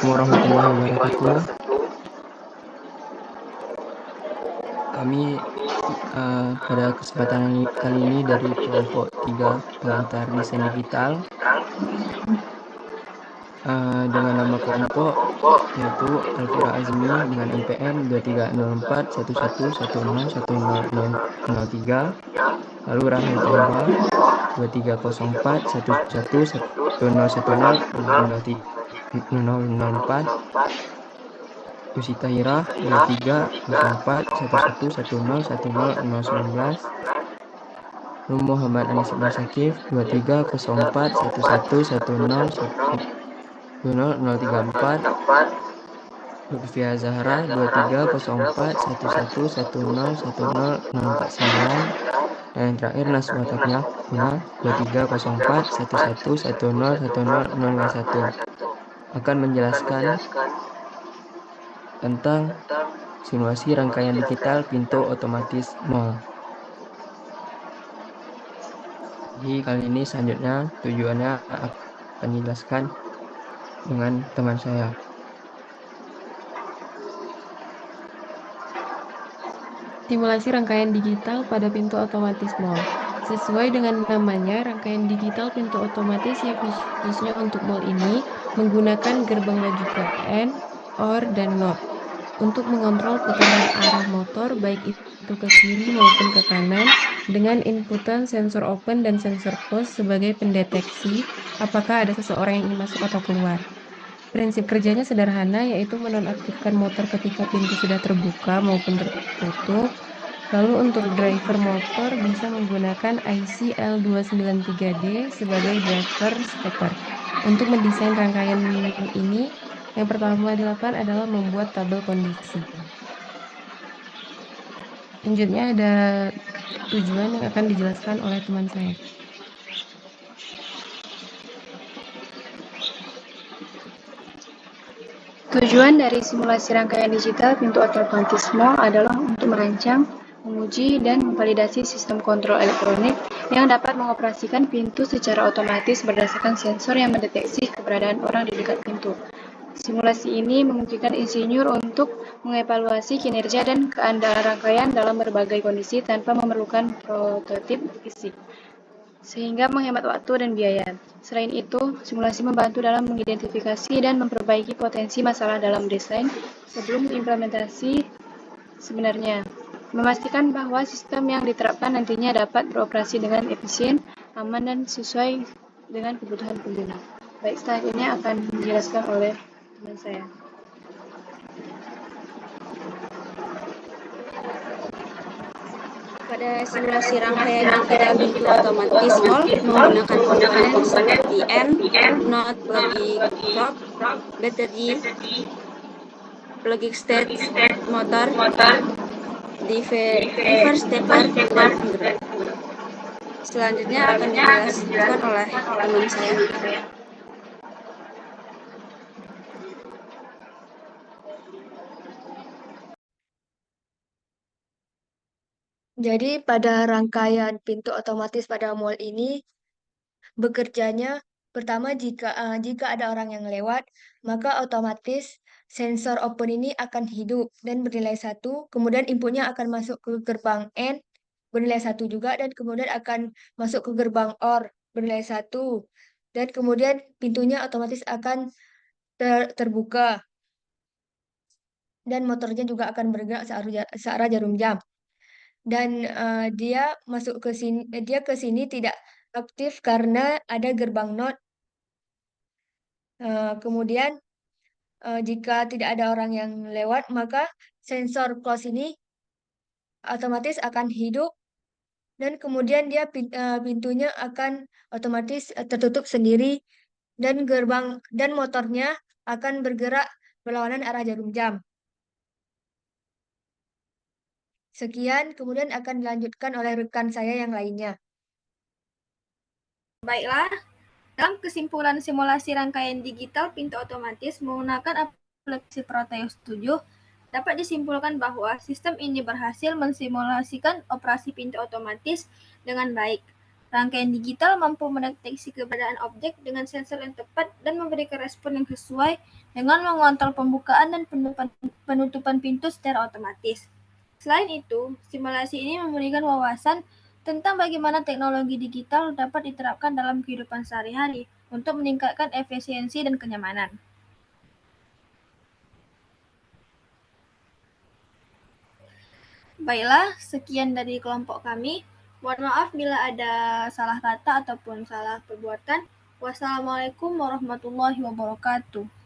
Assalamualaikum warahmatullahi wabarakatuh. Kami pada kesempatan kali ini dari kelompok 3 pengantar desain digital dengan nama kelompok yaitu Alfira Azmi dengan NPM 230411101003, lalu Rahel Tahira 230411101004, Yusita Hirah 230411101019, Nur Muhammad Anis Ibn Syakif 230411101034, Lutfia Zahra 230411101049, dan yang terakhir Naswa Taknya Muna 230411101021 akan menjelaskan tentang simulasi rangkaian digital pintu otomatis mall. Jadi kali ini selanjutnya tujuannya akan dijelaskan dengan teman saya. Simulasi rangkaian digital pada pintu otomatis mall. Sesuai dengan namanya, rangkaian digital pintu otomatis yang khususnya untuk mall ini menggunakan gerbang logika AND, OR, dan NOT untuk mengontrol putaran arah motor baik itu ke kiri maupun ke kanan dengan inputan sensor open dan sensor close sebagai pendeteksi apakah ada seseorang yang ingin masuk atau keluar. Prinsip kerjanya sederhana, yaitu menonaktifkan motor ketika pintu sudah terbuka maupun tertutup. Lalu untuk driver motor bisa menggunakan IC L293D sebagai driver stepper. Untuk mendesain rangkaian ini, yang pertama dilakukan adalah membuat tabel kondisi. Selanjutnya ada tujuan yang akan dijelaskan oleh teman saya. Tujuan dari simulasi rangkaian digital pintu otomatis mall adalah untuk merancang, menguji, dan memvalidasi sistem kontrol elektronik yang dapat mengoperasikan pintu secara otomatis berdasarkan sensor yang mendeteksi keberadaan orang di dekat pintu. Simulasi ini memungkinkan insinyur untuk mengevaluasi kinerja dan keandalan rangkaian dalam berbagai kondisi tanpa memerlukan prototip fisik, sehingga menghemat waktu dan biaya. Selain itu, simulasi membantu dalam mengidentifikasi dan memperbaiki potensi masalah dalam desain sebelum implementasi sebenarnya, memastikan bahwa sistem yang diterapkan nantinya dapat beroperasi dengan efisien, aman, dan sesuai dengan kebutuhan pengguna. Baik, selanjutnya akan dijelaskan oleh teman saya. Pada simulasi rangkaian digital pintu otomatis mall menggunakan komponen seperti AND, NOT, logic probe, battery, logic state, motor, driver stepper, dan penggerak. Selanjutnya akan dijelaskan oleh teman saya. Jadi pada rangkaian pintu otomatis pada mall ini bekerjanya pertama jika ada orang yang lewat, maka otomatis sensor open ini akan hidup dan bernilai 1, kemudian inputnya akan masuk ke gerbang N bernilai 1 juga, dan kemudian akan masuk ke gerbang OR bernilai 1, dan kemudian pintunya otomatis akan terbuka dan motornya juga akan bergerak searah jarum jam. Dan dia ke sini tidak aktif karena ada gerbang NOT. Kemudian jika tidak ada orang yang lewat, maka sensor close ini otomatis akan hidup dan kemudian pintunya akan otomatis tertutup sendiri dan motornya akan bergerak berlawanan arah jarum jam. Sekian, kemudian akan dilanjutkan oleh rekan saya yang lainnya. Baiklah, dalam kesimpulan simulasi rangkaian digital pintu otomatis menggunakan aplikasi Proteus 7, dapat disimpulkan bahwa sistem ini berhasil mensimulasikan operasi pintu otomatis dengan baik. Rangkaian digital mampu mendeteksi keberadaan objek dengan sensor yang tepat dan memberikan respon yang sesuai dengan mengontrol pembukaan dan penutupan pintu secara otomatis. Selain itu, simulasi ini memberikan wawasan tentang bagaimana teknologi digital dapat diterapkan dalam kehidupan sehari-hari untuk meningkatkan efisiensi dan kenyamanan. Baiklah, sekian dari kelompok kami. Mohon maaf bila ada salah kata ataupun salah perbuatan. Wassalamualaikum warahmatullahi wabarakatuh.